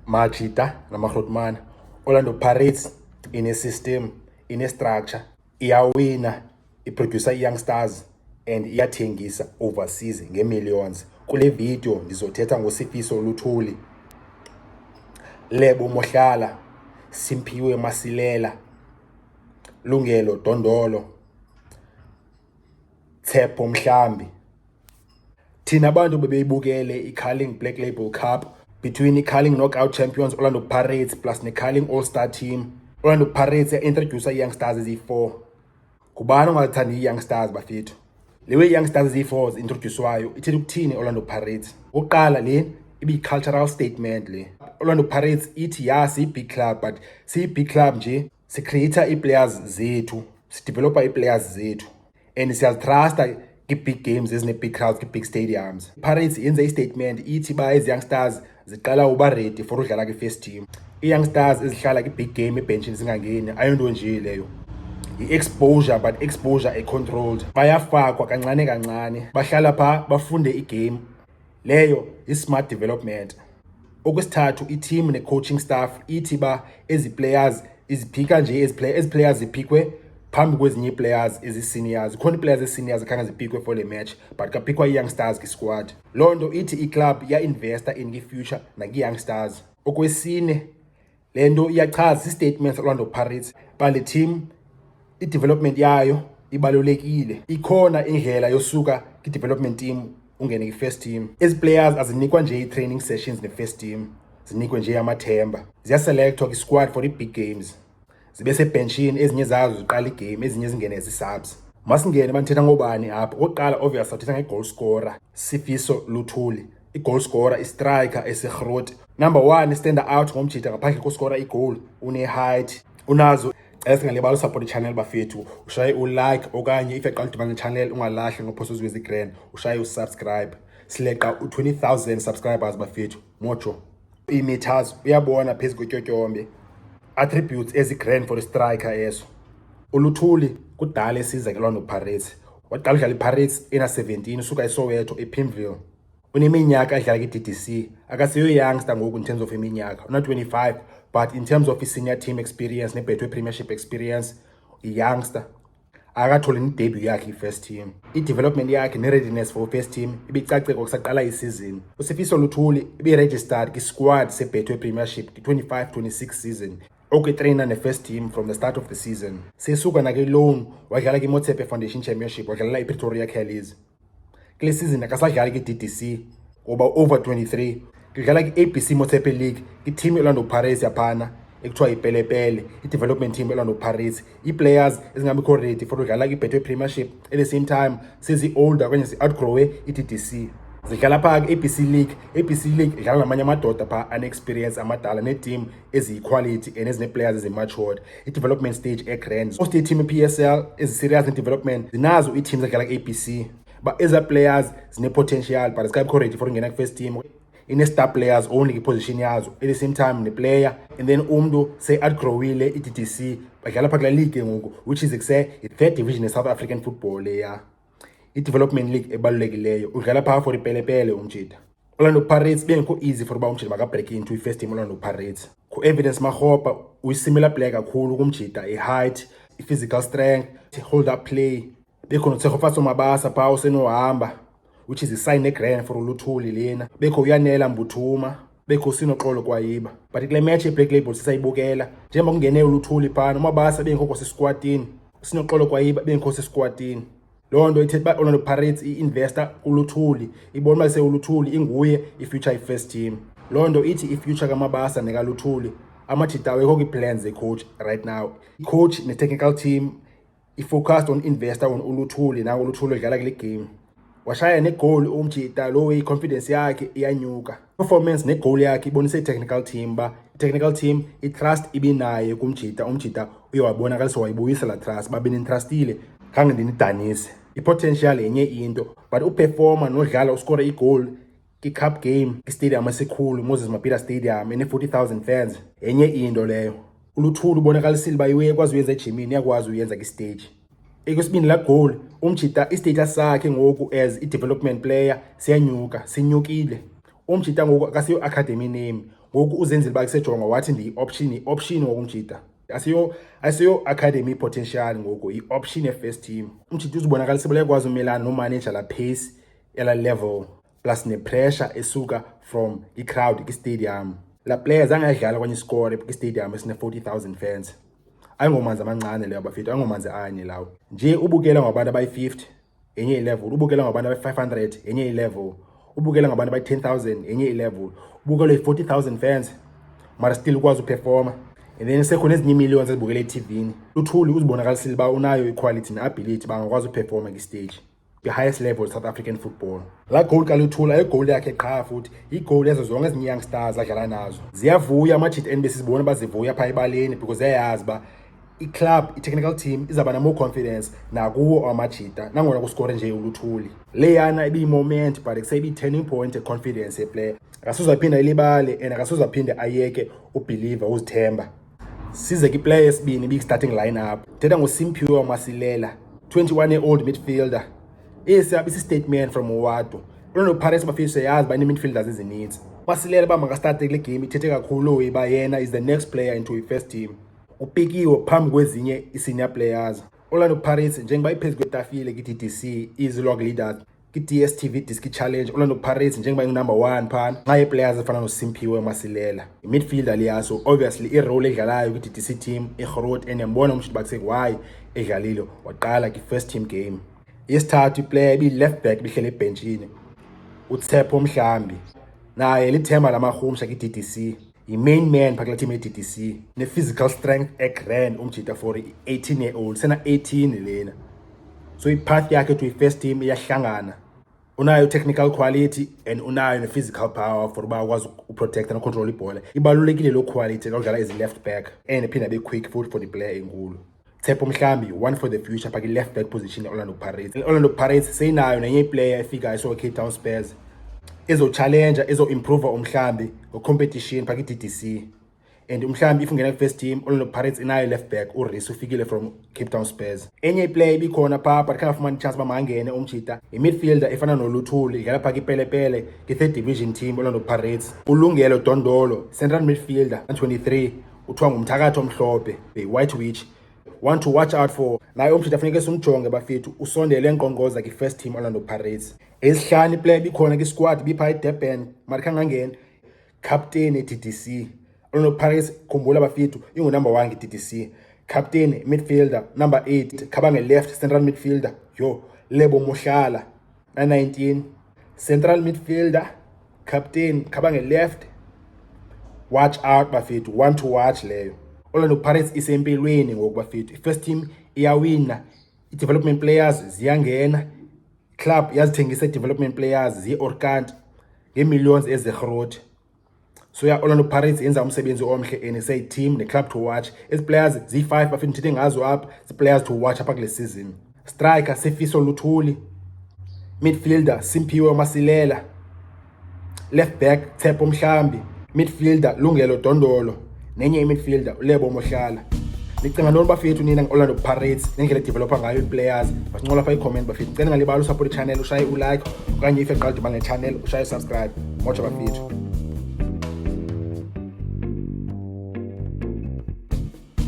Majida namaGrootman, Orlando Pirates ine-system, ine-structure, iyawina, iproducer youngsters and iyathengisa overseas nge-millions. Kule video ndizothetha ngoSifiso Luthuli, Lebo Mohlala, Simphiwe Masilela, Lungelo Dondolo, Tshepo Mhlambi. Thina abantu bebeyibukele i-Carling Black Label Cup between i-Carling Knockout Champions Orlando Pirates plus ne-Carling All-Star Team. Orlando Pirates ya-introducer i-youngsters eziyi-4. Ngubani ongathandi i-youngsters bafethu? Lewe i-youngsters eziyi-4 zi-introducewayo ithetha ukuthini Orlando Pirates? Oqala le ibi-cultural statement le. Orlando Pirates ithi ya siyi-big club but siyi-big club nje sicreator ii-players zethu, sideveloper ii-players zethu and siyazitrasta ki-big games ezine-big crowds ki-big stadiums. Pirates yenze i-statement ithi ba ezi-youngsters ziqala uba ready for udlala kwi-first team. I-youngsters ezihlala ki-big game ebhenchini zingangeni ayonto nje leyo, i-exposure but exposure e-controlled. Bayafakwa kancane kancane, bahlala phaa bafunde igame, leyo i-smart development. Okwesithathu, i-team ne-coaching staff ithi ba ezi players iziphika nje ezi players ziphikwe phambi kwezinye ii-players ezi-seniors. Khona ii-players ezi-seniors khange ziphikwe for le match but kaphikwa ii-youngsters kwi-squad. Loo nto ithi i-club iya-investa in i-future nakwi-youngsters. Okwesine, le nto iyachaza i-statement Orlando Pirates ba le team i-development yayo ibalulekile. Ikhona indlela yosuka ki-development team ungene ki-first team. Ezi players azinikwa nje i-training sessions ne-first team, zinikwe nje amathemba. Ziyaselekthwa kwi-squad for i-big games, zibe sebhenchini, ezinye zazo ziqala igame, ezinye zingene zi-subs. Masingene bandithetha ngobani apha. Okokuqala obvious sathetha nge-goal scorer Sifiso Luthuli, i-goal scorer, i-striker esigrot. Number 1 stand out ngomjida ngaphandle koscora igoal, une-height, unazo. Singalibali usupport i-channel bafethu, ushaye u-like okanye if yaqala udibana ne-channel ungalahli ngophosa uzwezi grand, ushaye usubscribe. Sileqa u-20,000 subscribers bafethu, mojo. I-meters uyabona phezu kwetyotyombe, attributes ezi-grand for i-striker eso. uLuthuli kudala esiza ke-Orlando Pirates, waqala udlala i-Pirates ena-17 usuka eSoweto ePimville. Uneminyaka edlala kwi-DDC, akasiyo youngster ngoku in terms of iminyaka, una-25 but in terms of i-senior team experience ne-Betway Premiership experience, i-youngster. Akatholi ne-debut yakhe i-first team. I-development yakhe ne-readiness for first team ibicaceka kusaqala isizini. uSifiso Luthuli ibe-registered kwi-squad se-Betway Premiership ki-25-26 season, okutrainer ne-first team from the start of the season. Sesuka nake-loan wadlala ki-Motsepe Foundation Championship, wadlalela i-Pretoria Callies. Kule season akasadlali ki-DDC ngoba over 23, kudlala ki-ABC Motsepe League, i-team Orlando Pirates yaphana ekuthiwa yipelepele, i-development team Orlando Pirates. Ii-players ezingabikho ready for udlala ki-Betway Premiership at the same time sezi-older okanye zi-outgrowe i-DDC, zidlala phaa ki-ABC League. ABC League idlala namanye amadoda phaa ane-experience amadala ne-team eziyi-quality and ezine-players ezi-matured. I-development stage e-grand. Most team i-PSL ezi-serious ne-development zinazo ii-teams ezidlala ku-ABC, but eza players zine-potential but zikabikho ready for ungena ku-first team. Ine-star players only kwi-position yazo at the same time ne-player, and then umntu se-outgrowile i-DDC badlala phaa kula league ngoku which is i-third division ye-South African football leya, i-development league ebalulekileyo. Udlala phaa for ipelepele umjida. Orlando Pirates bengekho easy for uba umjida makabreak into i-first team Orlando Pirates. Ku-Evidence Makgopa uyi-similar player kakhulu kumjida, i-height, i-physical strength, hold up play. Bekho noTsegofatso Mabasa phaa usenohamba which is i-sign ne-grand for uLuthuli lena. Bekho uYanela Mbuthuma, bekho Sinoxolo Kwayiba. But kule match ye-Black Label sisayibukela njengoba kungene uLuthuli phana, uMabasa bengekho sesquadini, Sinoxolo Kwayiba bengekho sesquadini. Loo nto ithetha uba Orlando Pirates i-investor kuLuthuli, ibona uba seULuthuli inguye i-future i-first team. Loo nto ithi i-future kaMabasa nekaLuthuli amajita awekho kwi-plans ze-coach right now. I-coach ne-technical team i-focused on investor on uLuthuli, nango uLuthuli udlala kule game. Washaya ne-goal umjita lo, i-confidence yakhe iyanyuka. Performance ne-goal yakhe ibonise i-technical team ba i-technical team i-trust ibinaye kumjita, umjita uyowabonakalisa wayibuyisa la trust, babenintrustile khange ndinidanise. I-potential yenye into but uperforma nodlala uscore i-goal ki-cup game ki-stadium esikhulu, Moses Mabhida Stadium ene-40,000 fans, yenye into leyo. uLuthuli ubonakalisile uba iwe ekwazi uyenza ejimini, iyakwazi uyenza ki-stage. Ekwesibini la goal umjita i-status sakhe ngoku as i-development player siyanyuka, sinyukile. Umjita ngoku akasiyo academy name, ngoku uzenzile uba kusejonga wathi i-option ngokumjida asiyo academy potential ngoku i-option ye-first team. Umjida uzibonakalisa uba ekwazi umelana nomanager la pace ela level plus nepressure esuka from i-crowd kwi-stadium. La players angayidlala kwenye isikore kwi-stadium esine-40,000 fans. Ayingomanzi amancane leyo bafethu, ayingomanzi anye lawo. Nje ubukela ngabantu abayi-50 enye i-level, ubukela ngabantu abayi-500 enye i-level, ubukela ngabantu abayi-10,000 enye i-level, ubukela i-40,000 fans mara still ukwazi uperforma. And then sekhona ezinye millions ezibukela eTVini. Luthuli uzibonakalisile uba unayo i-quality ne-ability bangakwazi uperforma kwi-stage the highest level South African football. La goal kaLuthuli ayigoal yakhe qha futhi igoal ezo zonke ezinye young stars adlala nazo. Ziyavuya ama-GTN besizibona bazivuya pha ebaleni because yayazi ba i-club, i-technical team izaba na more confidence nakuwo amajita nangona kuskore nje uLuthuli. Leyana ibi-moment but kuseyibi-turning point e-confidence ye-player. Akasuzaphinda ilibale and akasuzaphinda ayeke ubeliever uzithemba. Size ki-player yesibini bi-starting line-up. Thetha ngoSimphiwe Masilela, 21-year-old midfielder. Esi statement from Owatu. Orlando Pirates bafisa yazi ba midfielders ezininzi. Masilela ba makastart kule game ithethe kakhulu iba yena is the next player into i-first team. Upikiwe phambi kwezinye i-senior players. Orlando Pirates njengoba iphezulu kwetafile ki-DDC izilog leaders ki-DStv Diski Challenge. Orlando Pirates njengoba ingu-number 1 phana nxa players efana noSimphiwe Masilela. I-midfielder liyaso obviously i-role edlalayo kwi-DDC team igrowth enembona umshito bakuse why edlalile waqala ki-first team game. Yesithathu iplayer ibi-left back bihlele ebhenchini uTshepo Mhlambi naye lithemba lamahumsha ki-DDC. I-main man phakula team ye-DDC ne-physical strength e-grand umjita for i-18-year-old sena 18 lena. So ipath yakhe to i-first team iyahlangana. Unayo technical quality and unayo ne-physical power for uba akwazi uprotect and control ibhola. Ibalulekile lo quality xa udlala ezi-left back and iphinda be-quick futhi for the player enkulu. Tshepo Mhlambi one for the future phaki left back position ye-Orlando Pirates. Orlando Pirates seyinayo nenye iplayer efikayo so Cape Town Spurs ezo-challenger ezo-improve uMhlambi ngo-competition phaki i-DDC. And uMhlambi if ungena first team Orlando Pirates inayo left back uRisu ufikile from Cape Town Spurs. Enye iplayer ibikhona pha but kangafumani chance bamangene umjita i-midfielder efana noLuthuli idlala phaki ipelepele ki-third division team Orlando Pirates. Ulungelo Dondolo central midfielder 23 uthiwa ngumthakatho omhlophe white witch. Want to watch out for naye umjita funeke simjonge bafethu usondele enqonqoza ki-first team Orlando Pirates. Esihlanu iplayer bikhona ki-squad bipha eDurban mara kangangena captain e-DDC. Orlando Pirates khumbula bafethu ingu-number 1 ki-DDC. Captain midfielder number 8 Khabange left central midfielder Lebo Mohlala 19 central midfielder captain Khabange left. Watch out bafethu, want to watch leyo. Orlando Pirates isempilweni ngoku bafethu. First team iyawina, i-development players ziyangena, club yazithengisa development players ziyi-orkant nge-millions ezegrowth. So ya Orlando Pirates yenza umsebenzi omhle and say team ne-club to watch. Ezi players ziyi-5 bafethu ndithethe ngazo apha zi-players to watch apha kule season. Striker Sifiso Luthuli, midfielder Simphiwe Masilela, left back Tshepo Mhlambi, midfielder Lungelo Dondolo nenye i-midfielder uLebo Mohlala. Ndicinga ntoni bafethu nina nge-Orlando Pirates nendlela edevelopa ngayo i-players? Basincola pha i-comment bafethu. Ndicela ngalibala usupport i-channel, ushaye ulike okanye if eqala udibana ne-channel ushaye subscribe. Moja bafethu.